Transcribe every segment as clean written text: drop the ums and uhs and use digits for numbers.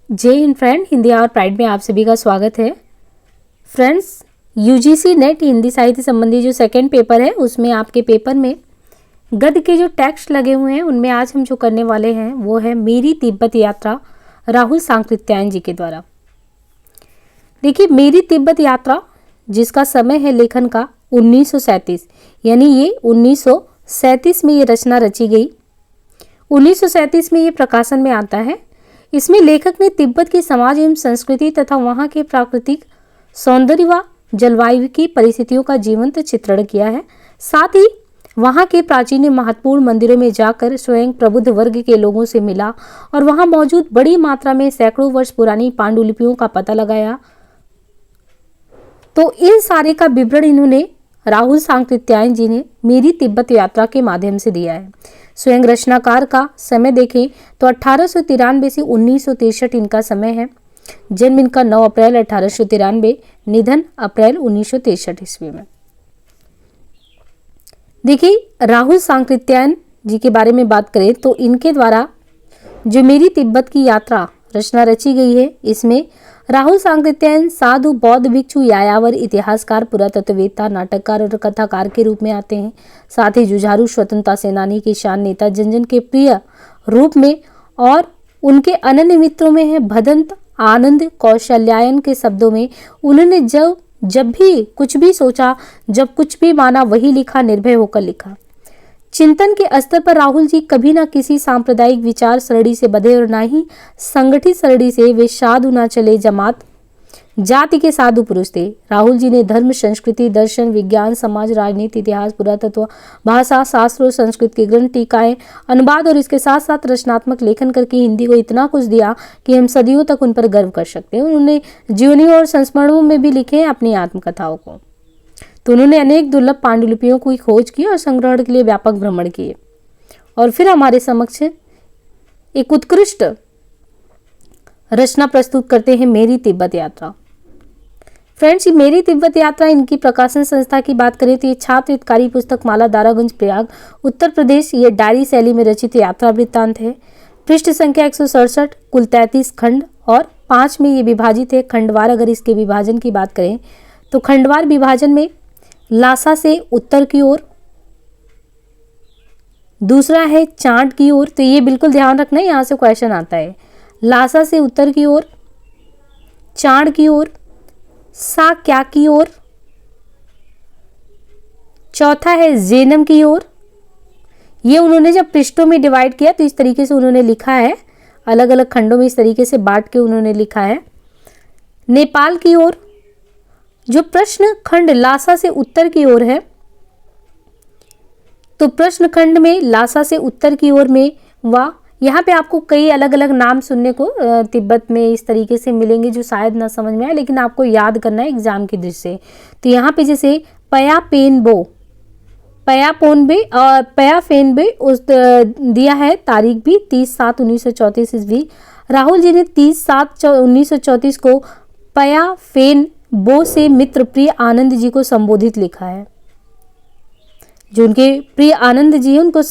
जय हिंद फ्रेंड, हिंदी और प्राइड में आप सभी का स्वागत है। फ्रेंड्स, यूजीसी नेट हिंदी साहित्य संबंधी जो सेकंड पेपर है उसमें आपके पेपर में गद्य के जो टेक्स्ट लगे हुए हैं उनमें आज हम जो करने वाले हैं वो है मेरी तिब्बत यात्रा, राहुल सांकृत्यायन जी के द्वारा। देखिए, मेरी तिब्बत यात्रा जिसका समय है लेखन का 1937, यानी ये 1937 में ये रचना रची गई। 1937 में ये प्रकाशन में आता है। इसमें लेखक ने तिब्बत की समाज एवं संस्कृति तथा वहाँ के प्राकृतिक सौंदर्य व जलवायु की परिस्थितियों का जीवंत चित्रण किया है। साथ ही वहाँ के प्राचीन महत्वपूर्ण मंदिरों में जाकर स्वयं प्रबुद्ध वर्ग के लोगों से मिला और वहाँ मौजूद बड़ी मात्रा में सैकड़ों वर्ष पुरानी पांडुलिपियों का पता लगाया। तो इन सारे का विवरण इन्होंने राहुल सांकृत्यायन जी ने मेरी तिब्बत यात्रा के माध्यम से दिया है। स्वयं रचनाकार का समय देखें तो 1893 से 1963 इनका समय है। जन्म इनका 9 अप्रैल 1893, निधन अप्रैल 1963 ईस्वी में। देखिए, राहुल सांकृत्यायन जी के बारे में बात करें तो इनके द्वारा जो मेरी तिब्बत की यात्रा रचना रची गई है, इसमें राहुल सांकृत्यायन साधु, बौद्ध भिक्षु, यायावर, इतिहासकार, पुरातत्ववेत्ता, नाटककार और कथाकार के रूप में आते हैं। साथ ही जुझारू स्वतंत्रता सेनानी, किसान नेता, जन जन के प्रिय रूप में और उनके अनन्य मित्रों में है भदंत, आनंद, कौशल्यायन के शब्दों में उन्होंने जब भी कुछ भी सोचा, जब कुछ भी माना वही लिखा, निर्भय होकर लिखा। चिंतन के स्तर पर राहुल जी कभी ना किसी सांप्रदायिक विचार सरणी से बंधे और ना ही संगठित सरणी से। वे साधु ना चले जमात जाति के साधु पुरुष थे। राहुल जी ने धर्म, संस्कृति, दर्शन, विज्ञान, समाज, राजनीति, इतिहास, पुरातत्व, भाषा, शास्त्र और संस्कृत के ग्रंथ, टीकाएं, अनुवाद और इसके साथ साथ रचनात्मक लेखन करके हिंदी को इतना कुछ दिया कि हम सदियों तक उन पर गर्व कर सकते हैं। उन्होंने जीवनी और संस्मरणों में भी लिखे हैं अपनी आत्मकथाओं को। तो उन्होंने अनेक दुर्लभ पांडुलिपियों की खोज की और संग्रहण के लिए व्यापक भ्रमण किए और फिर हमारे समक्ष एक उत्कृष्ट रचना प्रस्तुत करते हैं, मेरी तिब्बत यात्रा। फ्रेंड्स, मेरी तिब्बत यात्रा इनकी प्रकाशन संस्था की बात करें तो ये छात्र हितकारी पुस्तक माला, दारागंज, प्रयाग, उत्तर प्रदेश। ये डायरी शैली में रचित यात्रा वृत्तांत है। पृष्ठ संख्या 167, कुल 33 खंड और 5 में ये विभाजित है। खंडवार, अगर इसके विभाजन की बात करें तो खंडवार विभाजन में लासा से उत्तर की ओर, दूसरा है चांट की ओर। तो ये बिल्कुल ध्यान रखना, यहाँ से क्वेश्चन आता है। लासा से उत्तर की ओर, चांट की ओर, साक्या की ओर, चौथा है जेनम की ओर। ये उन्होंने जब पृष्ठों में डिवाइड किया तो इस तरीके से उन्होंने लिखा है, अलग अलग खंडों में इस तरीके से बांट के उन्होंने लिखा है। नेपाल की ओर, जो प्रश्न खंड लासा से उत्तर की ओर है, तो प्रश्न खंड में लासा से उत्तर की ओर में यहाँ पे आपको कई अलग अलग नाम सुनने को तिब्बत में इस तरीके से मिलेंगे जो शायद ना समझ में आए, लेकिन आपको याद करना है एग्जाम की दृष्टि से। तो यहाँ पे जैसे पया पेनबो, पया पोनबे और पया फेनबे उस दिया है। तारीख भी 30/7/1934 ईस्वी। राहुल जी ने 30/7/1934 को पया फेन बो से मित्र प्रिय आनंद जी को संबोधित लिखा है। जो उनके प्रिय आनंद जी हैं उनको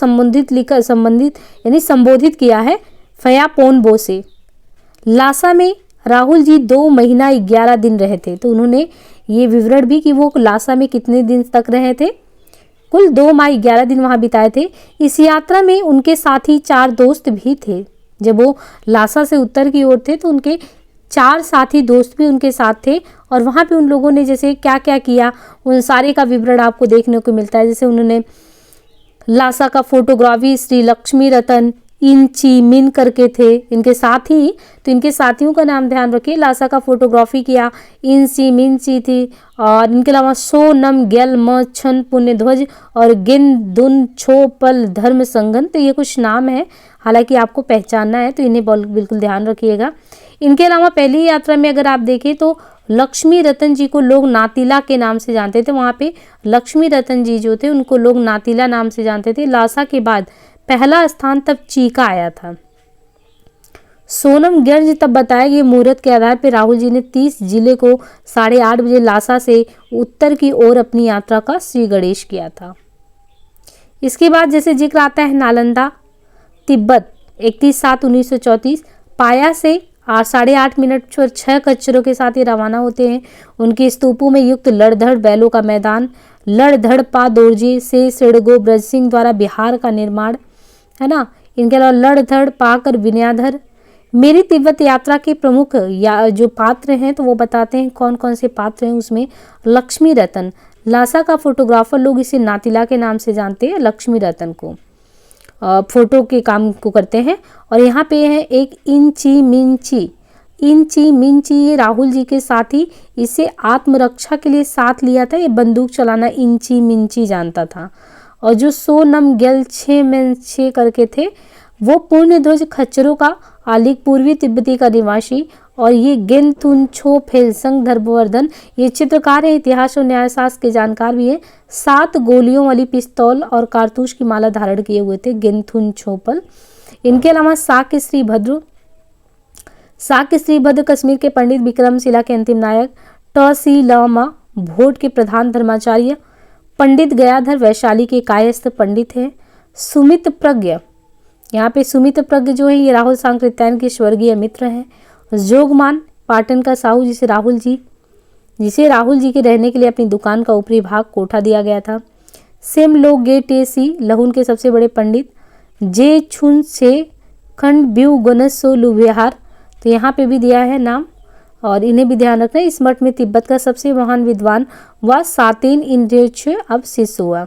संबोधित किया है फयापोन बो से। लासा में राहुल जी 2 महीना 11 दिन रहे थे। तो उन्होंने ये विवरण भी कि वो लासा में कितने दिन तक रहे थे, कुल 2 माह 11 दिन वहां बिताए थे। इस यात्रा में उनके साथी 4 दोस्त भी थे। जब वो लासा से उत्तर की ओर थे तो उनके 4 साथी दोस्त भी उनके साथ थे और वहाँ पे उन लोगों ने जैसे क्या क्या किया उन सारे का विवरण आपको देखने को मिलता है। जैसे उन्होंने लासा का फोटोग्राफी श्री लक्ष्मी रतन इंची मिन करके थे इनके साथी, तो इनके साथियों का नाम ध्यान रखिए। लासा का फोटोग्राफी किया इंची मिनची थी और इनके अलावा सोनम गेल म छन पुण्यध्वज और गिन दुन छो पल धर्म संगन। तो ये कुछ नाम है, हालांकि आपको पहचानना है तो इन्हें बिल्कुल ध्यान रखिएगा। इनके अलावा पहली यात्रा में अगर आप देखें तो लक्ष्मी रतन जी को लोग नातीला के नाम से जानते थे। वहाँ पे लक्ष्मी रतन जी जो थे उनको लोग नातीला नाम से जानते थे। लासा के बाद पहला स्थान तब चीका आया था। सोनम गर्ज तब बताया कि मुहूर्त के आधार पर राहुल जी ने 30 जिले को 8:30 बजे लासा से उत्तर की ओर अपनी यात्रा का श्री गणेश किया था। इसके बाद जैसे जिक्र आता है नालंदा, तिब्बत 31/7/1934, पाया से 8:30 और 6 खच्चरों के साथ ये रवाना होते हैं। उनके स्तूपों में युक्त लड़धड़ बैलों का मैदान, लड़धड़ पा दोरजे से सिड़गो ब्रज सिंह द्वारा बिहार का निर्माण, है ना। इनके अलावा लड़धड़ पाकर विनयाधर। मेरी तिब्बत यात्रा के प्रमुख या जो पात्र हैं तो वो बताते हैं कौन कौन से पात्र हैं। उसमें लक्ष्मी रतन, लासा का फोटोग्राफर लोग इसे नातिला के नाम से जानते हैं, लक्ष्मी रतन को फोटो के काम को करते हैं। और यहाँ पे है एक इंची मिंची, इंची मिंची ये राहुल जी के साथी, इसे आत्मरक्षा के लिए साथ लिया था। ये बंदूक चलाना इंची मिंची जानता था। और जो सोनम गेल छे में छे करके थे वो पूर्ण ध्वज खच्चरों का आलिक पूर्वी तिब्बती का निवासी। और ये गेंथुन छो फेलसंग धर्मवर्धन ये चित्रकार है, इतिहास और न्यायशास्त्र के जानकार भी है। 7 गोलियों वाली पिस्तौल और कारतूस की माला धारण किए हुए थे गेंथुन छोपल। इनके अलावा साक्य श्री भद्र, साक्य श्री भद्र कश्मीर के पंडित विक्रमशिला के अंतिम नायक, ट.सी. लामा भोट के प्रधान धर्माचार्य, पंडित गयाधर वैशाली के कायस्थ पंडित हैं। सुमित प्रज्ञ, यहाँ पे सुमित प्रज्ञ जो है ये राहुल सांकृत्यायन के स्वर्गीय मित्र हैं। जोगमान पाटन का साहू जिसे राहुल जी के रहने के लिए अपनी दुकान का ऊपरी भाग कोठा दिया गया था। सेम लोग गे टेसी लहुन के सबसे बड़े पंडित, जे छुन से खंड ब्यू गणसो लुबिहार, तो यहाँ पे भी दिया है नाम और इन्हें भी ध्यान रखना है। इस मठ में तिब्बत का सबसे महान विद्वान व सातेन इंद्रियच अब शिष्य हुआ।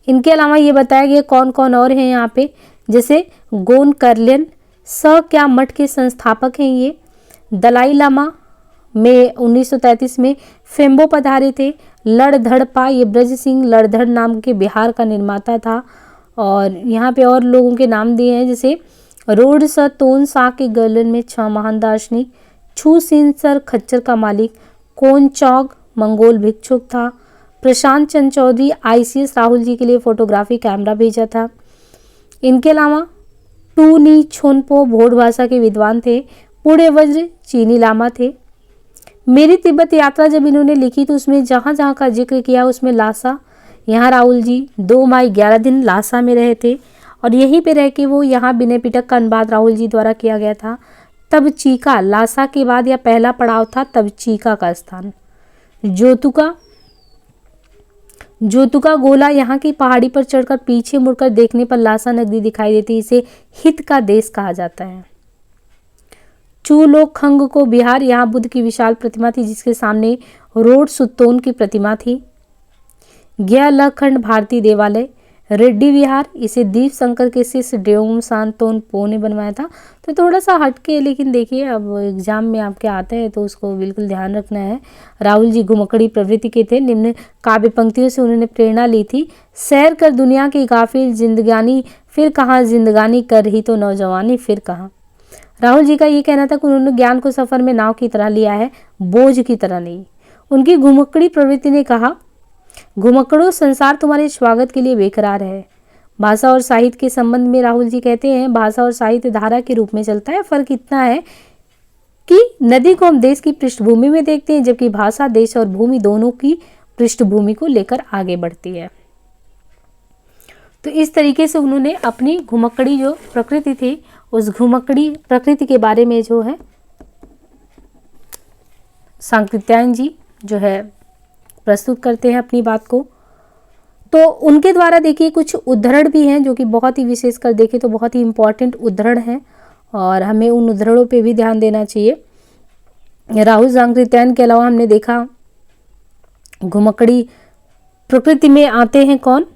इनके अलावा ये बताया गया कौन कौन और हैं यहाँ पे, जैसे गोन करलियन क्या मठ के संस्थापक हैं ये। दलाई लामा में 1933 में फेम्बो पधारे थे। लड़धड़पा ये ब्रज सिंह लड़धड़ नाम के बिहार का निर्माता था। और यहाँ पे और लोगों के नाम दिए हैं, जैसे रोड स तोन सा के गर्लन में 6 महान दार्शनिक, छू सिन सर खच्चर का मालिक, कोन चौग मंगोल भिक्षुक था। प्रशांत चंद चौधरी ICS राहुल जी के लिए फोटोग्राफी कैमरा भेजा था। इनके अलावा टू नी छोनपो भोट भाषा के विद्वान थे। पुणे वज्र चीनी लामा थे। मेरी तिब्बत यात्रा जब इन्होंने लिखी तो उसमें जहाँ जहाँ का जिक्र किया उसमें लासा, यहाँ राहुल जी 2 माह 11 दिन लासा में रहे थे और यहीं पे रह के वो यहाँ विनय पिटक का अनुवाद राहुल जी द्वारा किया गया था। तब चीका लासा के बाद या पहला पड़ाव था तब चीका का स्थान। जोतुका गोला यहाँ की पहाड़ी पर चढ़कर पीछे मुड़कर देखने पर लासा नगरी दिखाई देती है, इसे हित का देश कहा जाता है। चूलोक खंग को बिहार, यहाँ बुद्ध की विशाल प्रतिमा थी जिसके सामने रोड सुत्तोन की प्रतिमा थी। ग्यालखंड भारतीय देवालय। रेड्डी विहार, इसे दीप शंकर के शिष्य डेओम सांतोन पो ने बनवाया था। तो थोड़ा सा हटके, लेकिन देखिए अब एग्जाम में आपके आता है तो उसको बिल्कुल ध्यान रखना है। राहुल जी घुमक्कड़ी प्रवृत्ति के थे। निम्न काव्य पंक्तियों से उन्होंने प्रेरणा ली थी। सैर कर दुनिया की गाफिल जिंदगानी, फिर कहाँ जिंदगानी कर रही तो नौजवानी फिर कहाँ। राहुल जी का ये कहना था कि उन्होंने ज्ञान को सफर में नाव की तरह लिया है, बोझ की तरह नहीं। उनकी घुमक्कड़ी प्रवृत्ति ने कहा, घुमक्कड़ों संसार तुम्हारे स्वागत के लिए बेकरार है। भाषा और साहित्य के संबंध में राहुल जी कहते हैं, भाषा और साहित्य धारा के रूप में चलता है। फर्क इतना है कि नदी को हम देश की पृष्ठभूमि में देखते हैं, जबकि भाषा देश और भूमि दोनों की पृष्ठभूमि को लेकर आगे बढ़ती है। तो इस तरीके से उन्होंने अपनी घुमक्कड़ी जो प्रकृति थी, उस घुमक्कड़ी प्रकृति के बारे में जो है सांकृत्यायन जी जो है प्रस्तुत करते हैं अपनी बात को। तो उनके द्वारा देखिए कुछ उद्धरण भी हैं जो कि बहुत ही विशेष कर देखें तो बहुत ही इम्पॉर्टेंट उद्धरण हैं और हमें उन उद्धरणों पे भी ध्यान देना चाहिए। राहुल सांकृत्यायन के अलावा हमने देखा घुमक्कड़ी प्रकृति में आते हैं कौन,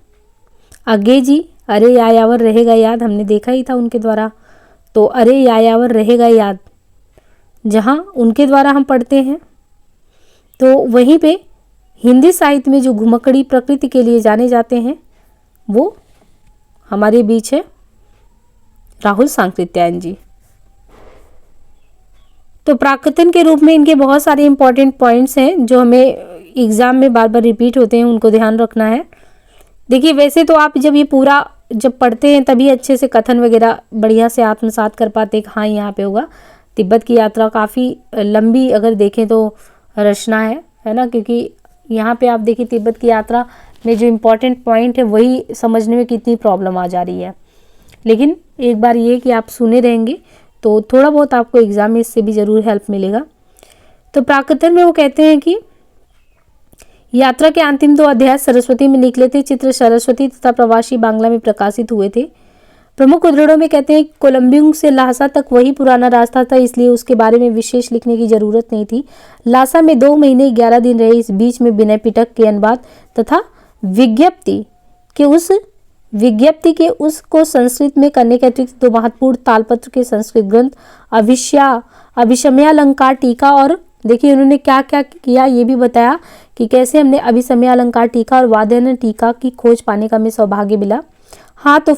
अगे जी, अरे यायावर रहेगा याद, हमने देखा ही था उनके द्वारा। तो अरे यायावर रहेगा याद जहाँ उनके द्वारा हम पढ़ते हैं, तो वहीं पे हिंदी साहित्य में जो घुमक्कड़ी प्रकृति के लिए जाने जाते हैं वो हमारे बीच है राहुल सांकृत्यायन जी। तो प्राकृतन के रूप में इनके बहुत सारे इंपॉर्टेंट पॉइंट्स हैं जो हमें एग्जाम में बार बार रिपीट होते हैं, उनको ध्यान रखना है। देखिए वैसे तो आप जब ये पूरा जब पढ़ते हैं तभी अच्छे से कथन वगैरह बढ़िया से आत्मसात कर पाते हैं कि हाँ यहाँ पे होगा। तिब्बत की यात्रा काफ़ी लंबी अगर देखें तो रचना है ना, क्योंकि यहाँ पे आप देखिए तिब्बत की यात्रा में जो इम्पोर्टेंट पॉइंट है वही समझने में कितनी प्रॉब्लम आ जा रही है। लेकिन एक बार ये कि आप सुने रहेंगे तो थोड़ा बहुत आपको एग्जाम में इससे भी ज़रूर हेल्प मिलेगा। तो प्राकृतन में वो कहते हैं कि यात्रा के अंतिम 2 अध्याय सरस्वती में निकले थे। चित्र सरस्वती तथा प्रवासी बांग्ला में प्रकाशित हुए थे। प्रमुख उद्धरणों में कहते हैं कोलंबिंग से लासा तक वही पुराना रास्ता था, इसलिए उसके बारे में विशेष लिखने की जरूरत नहीं थी। लासा में 2 महीने 11 दिन रहे। इस बीच में विनय पिटक के अनुवाद तथा विज्ञप्ति के उसको संस्कृत में करने के अतिरिक्त 2 महत्वपूर्ण तालपत्र के संस्कृत ग्रंथ अभिसमयालंकार टीका, और देखिए उन्होंने क्या क्या किया ये भी बताया कि कैसे हमने अभिसमयालंकार टीका और वादन टीका की खोज पाने का हमें सौभाग्य मिला। हाँ, तो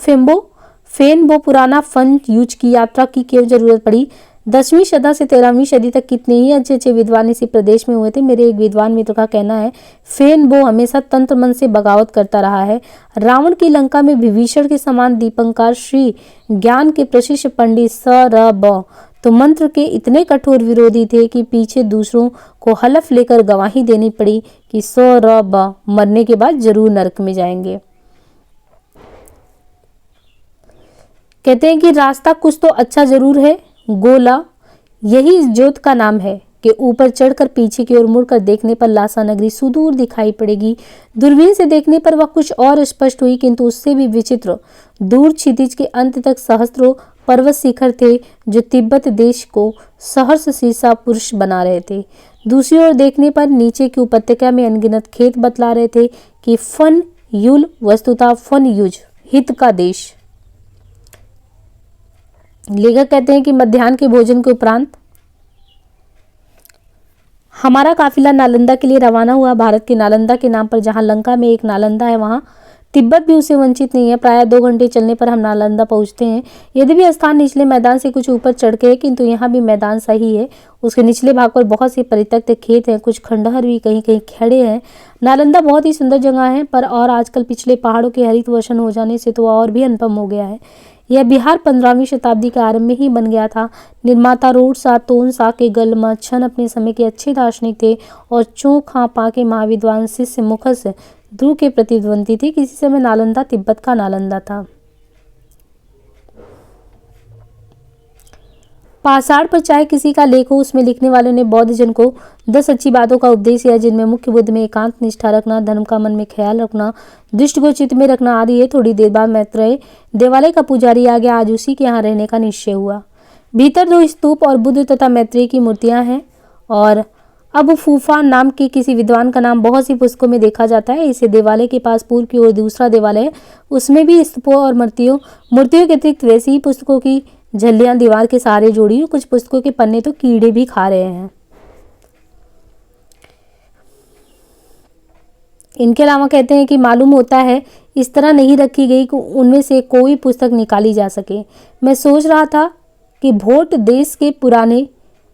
फेनबो पुराना फन यूज की यात्रा की क्यों जरूरत पड़ी। 10वीं सदी से 13वीं सदी तक कितने ही अच्छे विद्वान इसी प्रदेश में हुए थे। मेरे एक विद्वान मित्र का कहना है फेनबो हमेशा तंत्र मन से बगावत करता रहा है। रावण की लंका में विभीषण के समान दीपंकर श्री ज्ञान के प्रशिष्ट पंडित स तो मंत्र के इतने कठोर विरोधी थे कि पीछे दूसरों को हलफ लेकर गवाही देनी पड़ी कि मरने के बाद जरूर नरक में जाएंगे। कहते हैं कि रास्ता कुछ तो अच्छा जरूर है, गोला यही इस ज्योत का नाम है कि ऊपर चढ़कर पीछे की ओर मुड़कर देखने पर लासा नगरी सुदूर दिखाई पड़ेगी। दूरबीन से देखने पर वह कुछ और स्पष्ट हुई, किंतु उससे भी विचित्र। दूर क्षितिज के अंत तक सहस्त्रों पर्वत शिखर थे जो तिब्बत देश को सहर्ष शीर्षा पुरुष बना रहे थे। दूसरी ओर देखने पर नीचे की उपत्यका में अनगिनत खेत बतला रहे थे कि फन युल वस्तुतः फन युज हित का देश। लेखक कहते हैं कि मध्याह्न के भोजन के उपरांत हमारा काफिला नालंदा के लिए रवाना हुआ। भारत के नालंदा के नाम पर जहां लंका में एक नालंदा है, वहां तिब्बत भी उससे वंचित नहीं है। प्राय 2 घंटे चलने पर हम नालंदा पहुंचते हैं। यद्यपि स्थान निचले मैदान से कुछ ऊपर चढ़ के है, किंतु यहाँ भी मैदान सही है। उसके निचले भाग पर बहुत से परित्यक्त खेत हैं, कुछ खंडहर भी, कहीं कहीं खेड़े हैं। नालंदा बहुत ही सुंदर जगह है, पर और आजकल पिछले पहाड़ों के हरित वर्षण हो जाने से तो और भी अनुपम हो गया है। यह बिहार 15वीं शताब्दी के आरंभ में ही बन गया था। निर्माता रोड सा तोन सा के गलमा छन अपने समय के अच्छे दार्शनिक थे और चो खा पा के महाविद्वान शिष्य मुखस ध्रुव के प्रतिद्वंदी थे। किसी समय नालंदा तिब्बत का नालंदा था। पाषाण पर चाहे किसी का लेख हो, उसमें लिखने वालों ने बौद्ध जन को 10 अच्छी बातों का उपदेश दिया, जिनमें मुख्य बुद्ध में एकांत निष्ठा रखना, धर्म का मन में ख्याल रखना, दृष्टि को चित्त में रखना आदि है। थोड़ी देर बाद मैत्रेय देवालय का पुजारी आ गया। आज उसी के यहाँ रहने का निश्चय हुआ। भीतर 2 स्तूप और बुद्ध तथा मैत्रेय की मूर्तियां हैं, और अब फूफा नाम के किसी विद्वान का नाम बहुत सी पुस्तकों में देखा जाता है। इसे देवालय के पास पूर्व की ओर दूसरा देवालय है, उसमें भी स्तूपों और मूर्तियों के अतिरिक्त वैसी ही पुस्तकों की झल्लियां दीवार के सहारे जोड़ी हुई। कुछ पुस्तकों के पन्ने तो कीड़े भी खा रहे हैं। इनके अलावा कहते हैं कि मालूम होता है इस तरह नहीं रखी गई कि उनमें से कोई पुस्तक निकाली जा सके। मैं सोच रहा था कि भोट देश के पुराने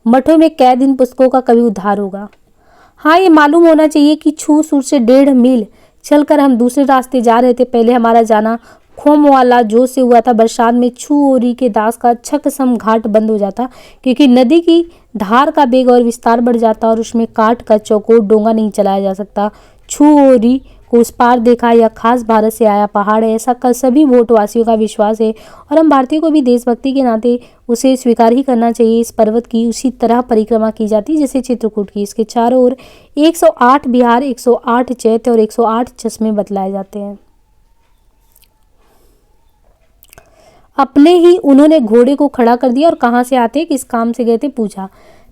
मठों में कैद इन पुस्तकों का कभी उद्धार होगा। हाँ, ये मालूम होना चाहिए कि छू सूर से 1.5 मील चलकर हम दूसरे रास्ते जा रहे थे। पहले हमारा जाना खोम वाला जो से हुआ था। बरसात में छूओरी के दास का छकसम घाट बंद हो जाता, क्योंकि नदी की धार का वेग और विस्तार बढ़ जाता और उसमें काट का चौकोर डोंगा नहीं चलाया जा सकता। छूओरी को उस पार देखा, यह खास भारत से आया पहाड़ है, ऐसा कर सभी भोटवासियों का विश्वास है, और हम भारतीयों को भी देशभक्ति के नाते उसे स्वीकार ही करना चाहिए। इस पर्वत की उसी तरह परिक्रमा की जाती है जैसे चित्रकूट की। इसके चारों ओर 108 विहार, 108 चैत्य और 108 चश्मे बतलाए जाते हैं। अपने ही उन्होंने घोड़े को खड़ा कर दिया और कहाँ से आते, किस काम से गए थे, पूछा।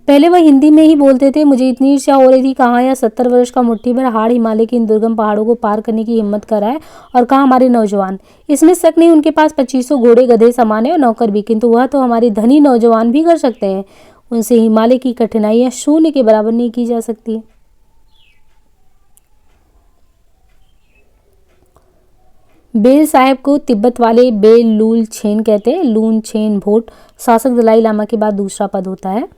पहले वह हिंदी में ही बोलते थे। मुझे इतनी ईर्ष्या हो रही थी, कहाँ यह 70 वर्ष का मुट्ठी भर हाड़ हिमालय के इन दुर्गम पहाड़ों को पार करने की हिम्मत कर रहा है, और कहाँ हमारे नौजवान। इसमें शक नहीं, उनके पास 2500 घोड़े गधे सामान है और नौकर भी, किंतु वह तो हमारे धनी नौजवान भी कर सकते हैं। उनसे हिमालय की कठिनाइयां शून्य के बराबर नहीं की जा सकती। बेल साहेब को तिब्बत वाले बेल लूल छेन कहते हैं। लून छेन भोट शासक दलाई लामा के बाद दूसरा पद होता है।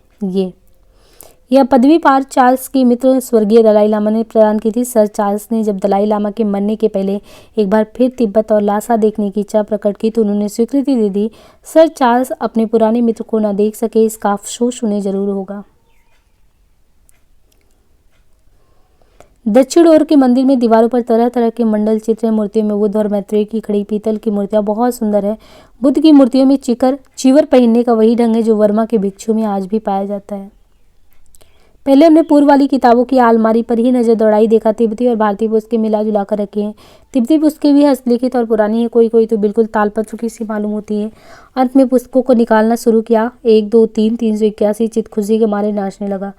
यह पदवी पार चार्ल्स के मित्र स्वर्गीय दलाई लामा ने प्रदान की थी। सर चार्ल्स ने जब दलाई लामा के मरने के पहले एक बार फिर तिब्बत और लासा देखने की इच्छा प्रकट की तो उन्होंने स्वीकृति दे दी। सर चार्ल्स अपने पुराने मित्र को न देख सके, इसका अफसोस उन्हें जरूर होगा। दक्षिण ओर के मंदिर में दीवारों पर तरह तरह के मंडल चित्र हैं। मूर्तियों में बुद्ध और मैत्रेय की खड़ी पीतल की मूर्तियां बहुत सुंदर है। बुद्ध की मूर्तियों में चीवर पहनने का वही ढंग है जो वर्मा के भिक्षु में आज भी पाया जाता है। पहले हमने पूर्व वाली किताबों की अलमारी पर ही नजर दौड़ाई, देखा तिब्बती और भारतीय पुस्तकें मिला जुला कर रखी हैं। तिब्बती पुस्तकें भी हस्तलिखित और पुरानी है, कोई कोई तो बिल्कुल तालपत्र की सी मालूम होती है। अंत में पुस्तकों को निकालना शुरू किया। 1 2 3 381 चित्त खुशी के मारे नाचने लगा।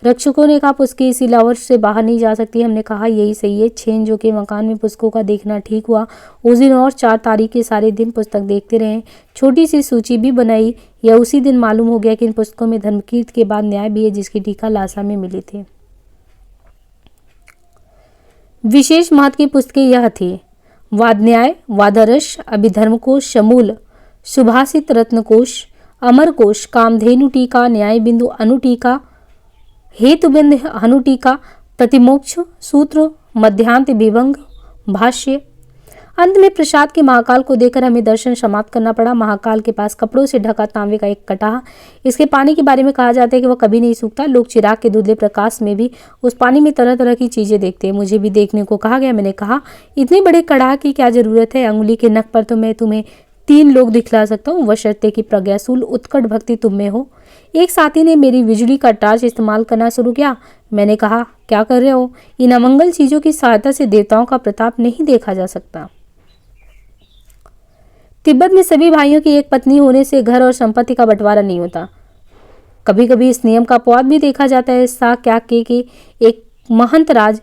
रक्षकों ने कहा पुस्तकें इसी लावर्स से बाहर नहीं जा सकती। हमने कहा यही सही है। छेंजो के मकान में पुस्तकों का देखना ठीक हुआ। उस दिन और 4 तारीख के सारे दिन पुस्तक देखते रहे। छोटी सी सूची भी बनाई। यह उसी दिन मालूम हो गया कि इन पुस्तकों में धर्मकीर्त के बाद न्याय भी है, जिसकी टीका लासा में मिली थी। विशेष महत्व की पुस्तकें यह थी: वाद न्याय, वादारस, अभिधर्मकोश, शमूल, सुभाषित, रत्नकोश, अमरकोश, कामधेनु टीका, न्याय बिंदु, अनुटीका, हेतुबिंद, हनुटीका, प्रतिमोक्ष सूत्र, मध्यांत, विभंग, भाष्य। अंत में प्रसाद के महाकाल को देखकर हमें दर्शन समाप्त करना पड़ा। महाकाल के पास कपड़ों से ढका तांबे का एक कटाह। इसके पानी के बारे में कहा जाता है कि वह कभी नहीं सूखता। लोग चिराग के धुंधले प्रकाश में भी उस पानी में तरह तरह की चीजें देखते हैं। मुझे भी देखने को कहा गया। मैंने कहा इतने बड़े कड़ाह की क्या जरूरत है? अंगुली के नख पर तो मैं तुम्हें 3 लोग दिखला सकता हूँ, बशर्ते कि प्रज्ञासूल उत्कट भक्ति तुम में हो। एक साथी ने मेरी बिजली का टार्च इस्तेमाल करना शुरू किया। मैंने कहा क्या कर रहे हो? इन अमंगल चीजों की सहायता से देवताओं का प्रताप नहीं देखा जा सकता। तिब्बत में सभी भाइयों की एक पत्नी होने से घर और संपत्ति का बंटवारा नहीं होता। कभी कभी इस नियम का अपवाद भी देखा जाता है। सा क्या के एक महंत राज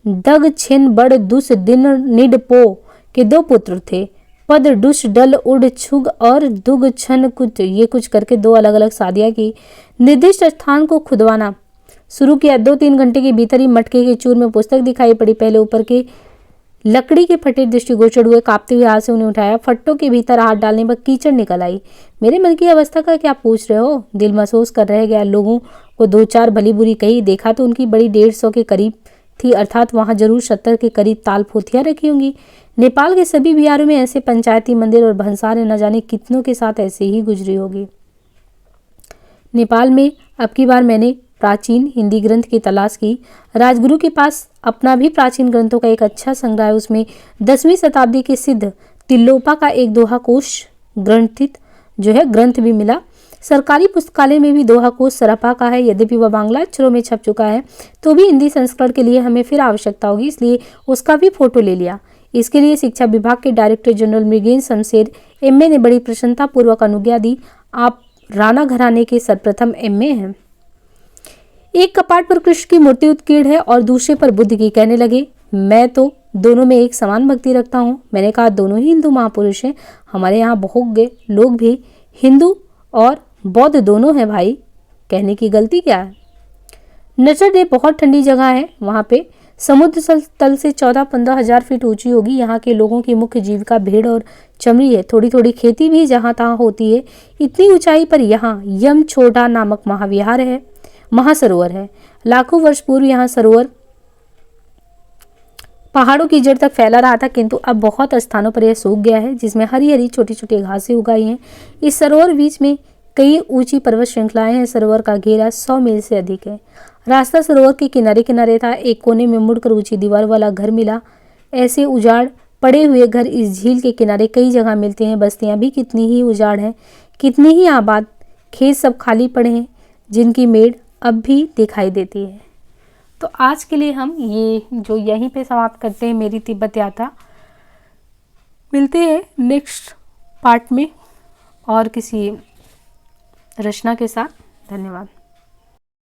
दग छिन बड़ दुस दिन निडपो के 2 पुत्र थे। पद डुस डल उड़ छुग और दुग छन कुछ, ये कुछ करके 2 अलग अलग शादियां की। निर्दिष्ट स्थान को खुदवाना शुरू किया। 2-3 घंटे के भीतर ही मटके के चूर में पुस्तक दिखाई पड़ी। पहले ऊपर के लकड़ी के फटे दृष्टिगोचर हुए। कांपते हुए हाथ से उन्हें उठाया। फट्टों के भीतर हाथ डालने पर कीचड़ निकल आई। मेरे मन की अवस्था का क्या पूछ रहे हो? दिल महसूस कर रह गया। लोगों को 2-4 भली बुरी कही। देखा तो उनकी बड़ी 150 के करीब थी, अर्थात वहां जरूर 70 के करीब ताल पोथियां रखी होंगी। नेपाल के सभी बिहारों में ऐसे पंचायती मंदिर और भंसार न जाने कितनों के साथ ऐसे ही गुजरी होगी। नेपाल में अब की बार मैंने प्राचीन हिंदी ग्रंथ की तलाश की। राजगुरु के पास अपना भी प्राचीन ग्रंथों का एक अच्छा संग्रह है। उसमें 10वीं शताब्दी के सिद्ध तिल्लोपा का एक दोहा कोश ग्रंथ भी मिला। सरकारी पुस्तकालय में भी दोहा कोश सरपा का है। यद्यपि वह बांग्ला अक्षरों में छप चुका है तो भी हिंदी संस्करण के लिए हमें फिर आवश्यकता होगी, इसलिए उसका भी फोटो ले लिया। इसके लिए शिक्षा विभाग के director general Mrigen Shamsher MA ने बड़ी प्रसन्नता पूर्वक अनुज्ञा दी। आप राणा घराने के सर्वप्रथम एमए हैं। एक कपाट पर कृष्ण की मूर्ति उत्कीर्ण है और दूसरे पर बुद्ध की। कहने लगे मैं तो दोनों में एक समान भक्ति रखता हूँ। मैंने कहा दोनों ही हिंदू महापुरुष हैं। हमारे यहाँ बहुत लोग भी हिंदू और बौद्ध दोनों हैं भाई, कहने की गलती क्या है? नचर डे बहुत ठंडी जगह है। वहाँ पे समुद्र तल से 14-15 हजार फीट ऊंची होगी। यहाँ के लोगों की मुख्य जीविका भेड़ और चमड़ी है। थोड़ी थोड़ी खेती भी जहाँ तहाँ होती है। इतनी ऊंचाई पर यहाँ यम छोटा नामक महासरोवर है। लाखों वर्ष पूर्व यहाँ सरोवर पहाड़ों की जड़ तक फैला रहा था, किंतु अब बहुत स्थानों पर यह सूख गया है, जिसमें हरी हरी छोटी छोटी घासें उगाई हैं। इस सरोवर बीच में कई ऊंची पर्वत श्रृंखलाएं हैं। सरोवर का घेरा 100 मील से अधिक है। रास्ता सरोवर के किनारे किनारे था। एक कोने में मुड़कर ऊंची दीवार वाला घर मिला। ऐसे उजाड़ पड़े हुए घर इस झील के किनारे कई जगह मिलते हैं। बस्तियां भी कितनी ही उजाड़ हैं, कितनी ही आबाद। खेत सब खाली पड़े हैं, जिनकी मेड़ अब भी दिखाई देती है। तो आज के लिए हम ये जो यहीं पे समाप्त करते हैं मेरी तिब्बत यात्रा। मिलते हैं नेक्स्ट पार्ट में और किसी रचना के साथ। धन्यवाद।